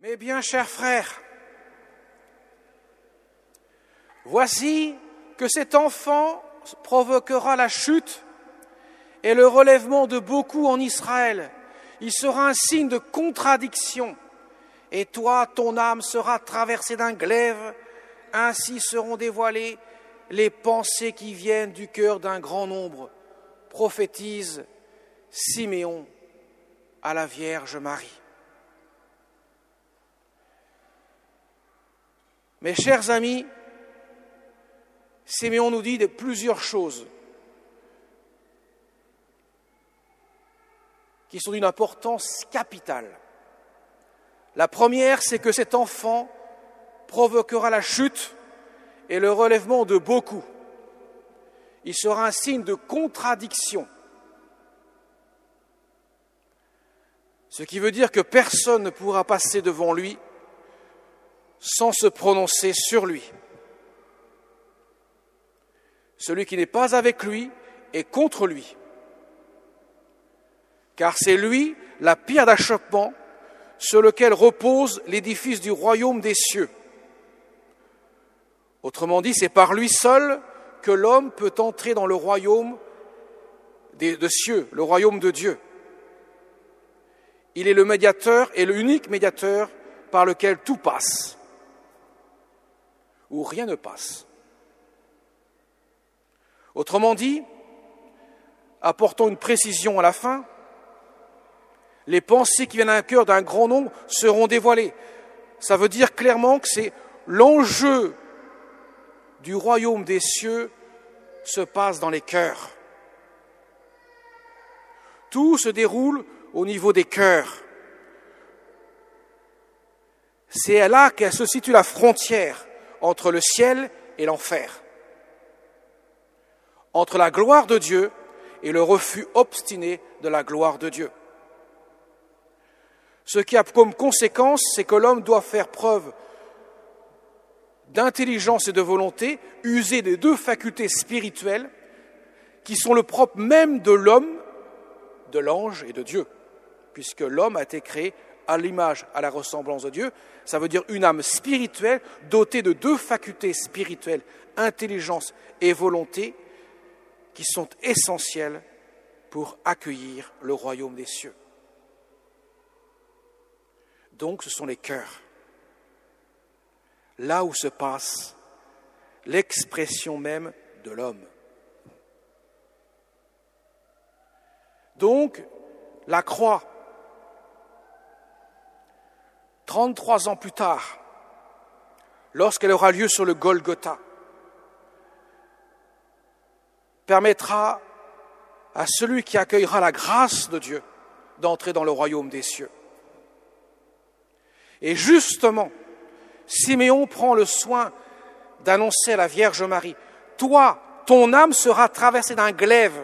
Mes bien chers frères, voici que cet enfant provoquera la chute et le relèvement de beaucoup en Israël. Il sera un signe de contradiction. Et toi, ton âme sera traversée d'un glaive. Ainsi seront dévoilées les pensées qui viennent du cœur d'un grand nombre. Prophétise Siméon à la Vierge Marie. Mes chers amis, Siméon nous dit plusieurs choses qui sont d'une importance capitale. La première, c'est que cet enfant provoquera la chute et le relèvement de beaucoup. Il sera un signe de contradiction. Ce qui veut dire que personne ne pourra passer devant lui sans se prononcer sur lui. Celui qui n'est pas avec lui est contre lui. Car c'est lui la pierre d'achoppement sur lequel repose l'édifice du royaume des cieux. Autrement dit, c'est par lui seul que l'homme peut entrer dans le royaume des cieux, le royaume de Dieu. Il est le médiateur et l'unique médiateur par lequel tout passe, ou rien ne passe. Autrement dit, apportons une précision à la fin, les pensées qui viennent d'un cœur d'un grand nombre seront dévoilées. Ça veut dire clairement que c'est l'enjeu du royaume des cieux se passe dans les cœurs. Tout se déroule au niveau des cœurs. C'est là qu'elle se situe la frontière entre le ciel et l'enfer, entre la gloire de Dieu et le refus obstiné de la gloire de Dieu. Ce qui a comme conséquence, c'est que l'homme doit faire preuve d'intelligence et de volonté, user des deux facultés spirituelles qui sont le propre même de l'homme, de l'ange et de Dieu, puisque l'homme a été créé à l'image, à la ressemblance de Dieu. Ça veut dire une âme spirituelle dotée de deux facultés spirituelles, intelligence et volonté, qui sont essentielles pour accueillir le royaume des cieux. Donc ce sont les cœurs, là où se passe l'expression même de l'homme. Donc la croix, 33 ans plus tard, lorsqu'elle aura lieu sur le Golgotha, permettra à celui qui accueillera la grâce de Dieu d'entrer dans le royaume des cieux. Et justement, Siméon prend le soin d'annoncer à la Vierge Marie, « Toi, ton âme sera traversée d'un glaive. »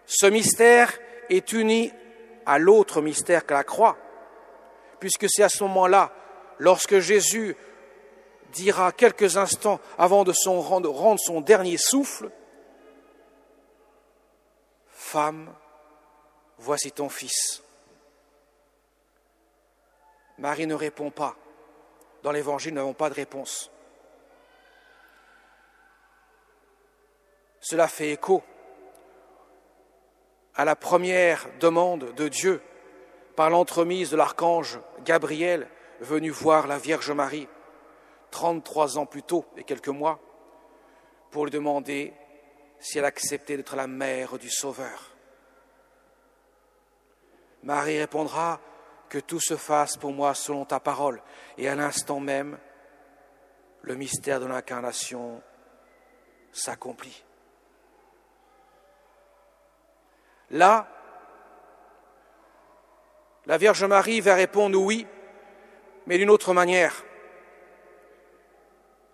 Ce mystère est uni à l'autre mystère que la croix, puisque c'est à ce moment-là, lorsque Jésus dira quelques instants avant de rendre son dernier souffle, « Femme, voici ton fils. » Marie ne répond pas. Dans l'Évangile, nous n'avons pas de réponse. Cela fait écho à la première demande de Dieu par l'entremise de l'archange Gabriel venu voir la Vierge Marie 33 ans plus tôt et quelques mois pour lui demander si elle acceptait d'être la mère du Sauveur. Marie répondra « Que tout se fasse pour moi selon ta parole. » Et à l'instant même, le mystère de l'incarnation s'accomplit. Là, la Vierge Marie va répondre oui, mais d'une autre manière.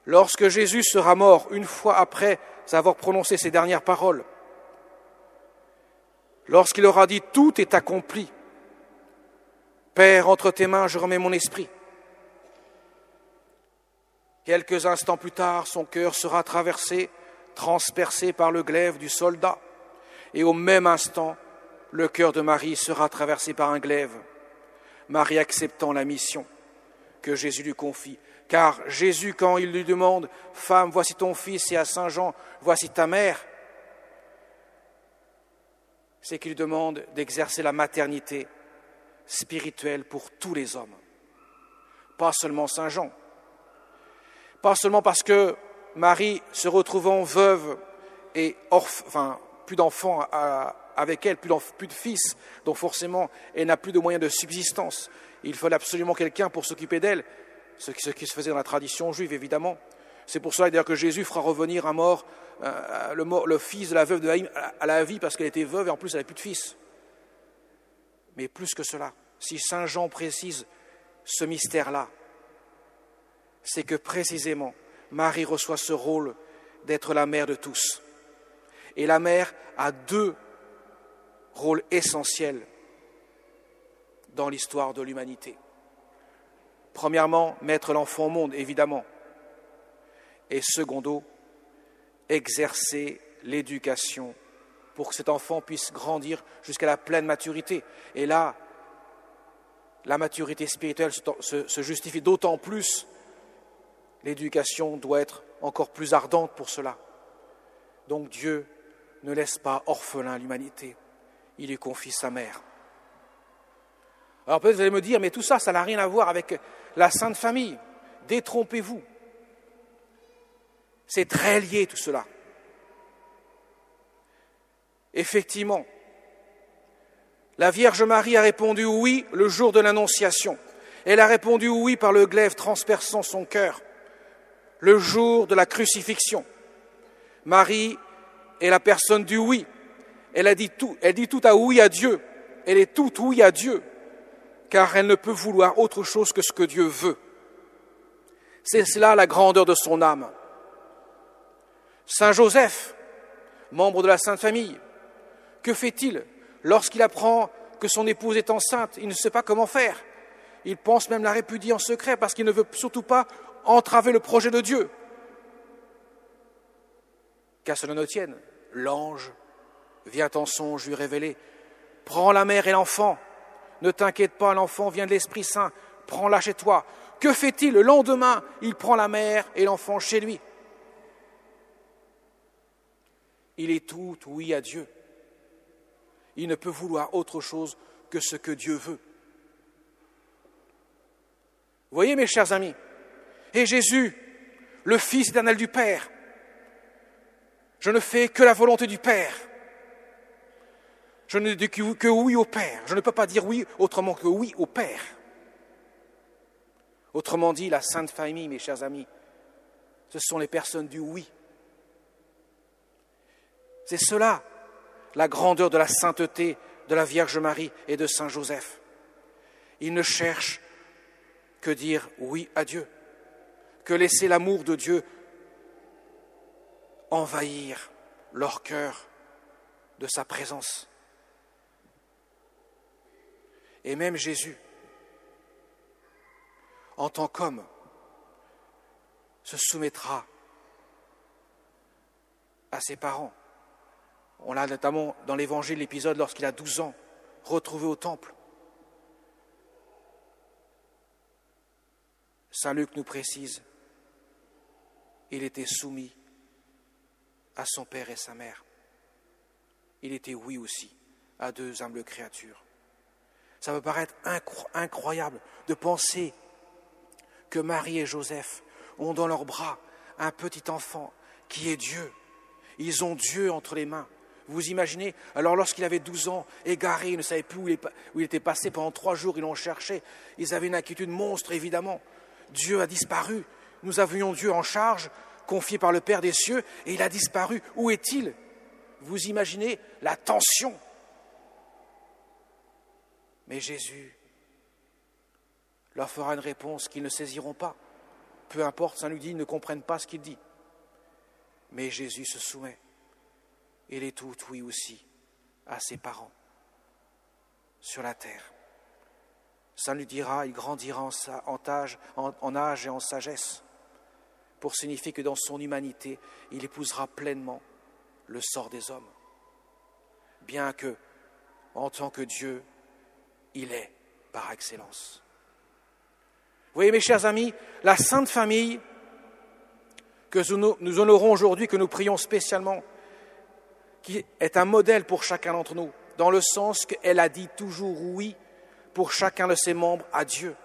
Lorsque Jésus sera mort, une fois après avoir prononcé ses dernières paroles, lorsqu'il aura dit « Tout est accompli », Père, entre tes mains, je remets mon esprit. Quelques instants plus tard, son cœur sera traversé, transpercé par le glaive du soldat. Et au même instant, le cœur de Marie sera traversé par un glaive. Marie acceptant la mission que Jésus lui confie. Car Jésus, quand il lui demande « Femme, voici ton fils » et à Saint Jean « Voici ta mère », c'est qu'il lui demande d'exercer la maternité spirituelle pour tous les hommes. Pas seulement Saint Jean. Pas seulement parce que Marie, se retrouvant veuve et plus d'enfants avec elle, plus de fils, donc forcément elle n'a plus de moyens de subsistance. Il fallait absolument quelqu'un pour s'occuper d'elle, ce qui se faisait dans la tradition juive évidemment. C'est pour cela d'ailleurs que Jésus fera revenir à mort le fils de la veuve de Naïm à la vie parce qu'elle était veuve et en plus elle n'avait plus de fils. Mais plus que cela, si Saint Jean précise ce mystère-là, c'est que précisément Marie reçoit ce rôle d'être la mère de tous. Et la mère a deux rôles essentiels dans l'histoire de l'humanité. Premièrement, mettre l'enfant au monde, évidemment. Et secondo, exercer l'éducation pour que cet enfant puisse grandir jusqu'à la pleine maturité. Et là, la maturité spirituelle se justifie d'autant plus. L'éducation doit être encore plus ardente pour cela. Donc Dieu ne laisse pas orphelin l'humanité. Il lui confie sa mère. Alors peut-être vous allez me dire, mais tout ça, ça n'a rien à voir avec la Sainte Famille. Détrompez-vous. C'est très lié tout cela. Effectivement, la Vierge Marie a répondu oui le jour de l'Annonciation. Elle a répondu oui par le glaive transperçant son cœur, le jour de la crucifixion. Marie est la personne du oui. Elle dit tout à oui à Dieu. Elle est toute oui à Dieu, car elle ne peut vouloir autre chose que ce que Dieu veut. C'est cela la grandeur de son âme. Saint Joseph, membre de la Sainte Famille, que fait-il lorsqu'il apprend que son épouse est enceinte? Il ne sait pas comment faire. Il pense même la répudier en secret parce qu'il ne veut surtout pas entraver le projet de Dieu. Qu'à cela ne tienne, l'ange vient en songe lui révéler « Prends la mère et l'enfant, ne t'inquiète pas, l'enfant vient de l'Esprit Saint, prends-la chez toi. » Que fait-il? Le lendemain, il prend la mère et l'enfant chez lui. Il est tout oui à Dieu. Il ne peut vouloir autre chose que ce que Dieu veut. Vous voyez, mes chers amis, et Jésus, le Fils éternel du Père, je ne fais que la volonté du Père. Je ne dis que oui au Père. Je ne peux pas dire oui autrement que oui au Père. Autrement dit, la Sainte Famille, mes chers amis, ce sont les personnes du oui. C'est cela, la grandeur de la sainteté de la Vierge Marie et de Saint Joseph. Ils ne cherchent que dire oui à Dieu, que laisser l'amour de Dieu envahir leur cœur de sa présence. Et même Jésus, en tant qu'homme, se soumettra à ses parents. On l'a notamment dans l'Évangile, l'épisode lorsqu'il a 12 ans, retrouvé au temple. Saint Luc nous précise, il était soumis à son père et sa mère. Il était oui aussi à deux humbles créatures. Ça me paraît incroyable de penser que Marie et Joseph ont dans leurs bras un petit enfant qui est Dieu. Ils ont Dieu entre les mains. Vous imaginez? Alors lorsqu'il avait 12 ans, égaré, il ne savait plus où il était passé, pendant 3 jours, ils l'ont cherché. Ils avaient une inquiétude monstre, évidemment. Dieu a disparu. Nous avions Dieu en charge, confié par le Père des cieux, et il a disparu. Où est-il? Vous imaginez la tension? Mais Jésus leur fera une réponse qu'ils ne saisiront pas. Peu importe, Saint Luc dit, ils ne comprennent pas ce qu'il dit. Mais Jésus se soumet. Il est tout oui aussi à ses parents sur la terre. Saint Luc dira, il grandira en âge et en sagesse, pour signifier que dans son humanité, il épousera pleinement le sort des hommes. Bien que, en tant que Dieu, il est par excellence. Vous voyez, mes chers amis, la Sainte Famille que nous honorons aujourd'hui, que nous prions spécialement, qui est un modèle pour chacun d'entre nous, dans le sens qu'elle a dit toujours oui pour chacun de ses membres à Dieu.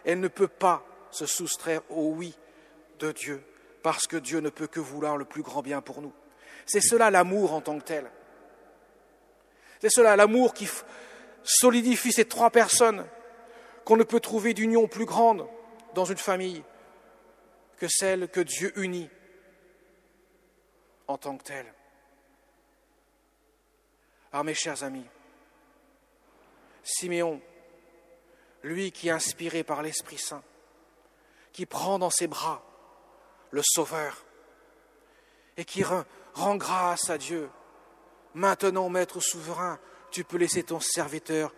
Elle ne peut pas se soustraire au oui de Dieu, parce que Dieu ne peut que vouloir le plus grand bien pour nous. C'est cela l'amour en tant que tel. C'est cela l'amour qui solidifie ces trois personnes, qu'on ne peut trouver d'union plus grande dans une famille que celle que Dieu unit en tant que telle. Alors mes chers amis, Siméon, lui qui est inspiré par l'Esprit Saint, qui prend dans ses bras le Sauveur et qui rend grâce à Dieu. Maintenant, Maître souverain, tu peux laisser ton serviteur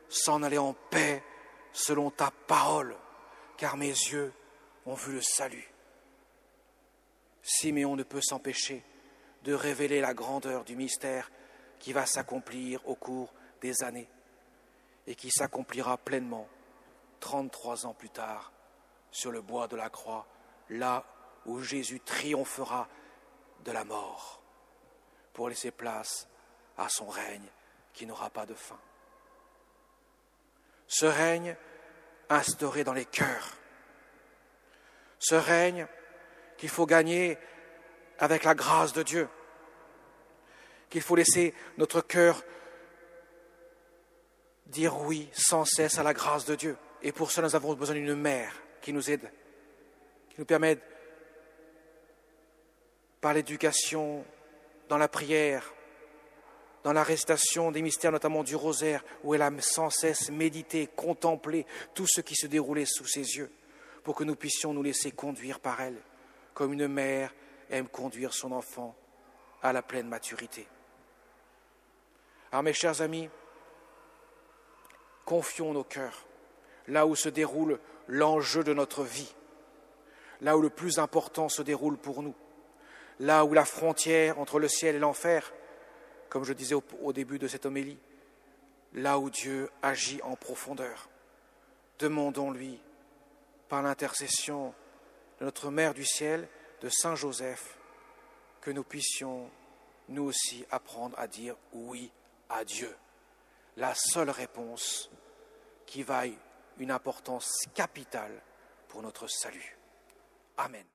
s'en aller en paix selon ta parole, car mes yeux ont vu le salut. Siméon ne peut s'empêcher de révéler la grandeur du mystère qui va s'accomplir au cours des années et qui s'accomplira pleinement 33 ans plus tard sur le bois de la croix, là où Jésus triomphera de la mort pour laisser place à son règne qui n'aura pas de fin. Ce règne instauré dans les cœurs, ce règne qu'il faut gagner avec la grâce de Dieu, qu'il faut laisser notre cœur dire oui sans cesse à la grâce de Dieu. Et pour cela, nous avons besoin d'une mère qui nous aide, qui nous permet, par l'éducation, dans la prière, dans la récitation des mystères, notamment du rosaire, où elle a sans cesse médité, contemplé tout ce qui se déroulait sous ses yeux, pour que nous puissions nous laisser conduire par elle, comme une mère aime conduire son enfant à la pleine maturité. Alors mes chers amis, confions nos cœurs là où se déroule l'enjeu de notre vie, là où le plus important se déroule pour nous, là où la frontière entre le ciel et l'enfer, comme je disais au début de cette homélie, là où Dieu agit en profondeur. Demandons-lui, par l'intercession de notre Mère du ciel, de Saint Joseph, que nous puissions nous aussi apprendre à dire oui à Dieu. La seule réponse qui vaille une importance capitale pour notre salut. Amen.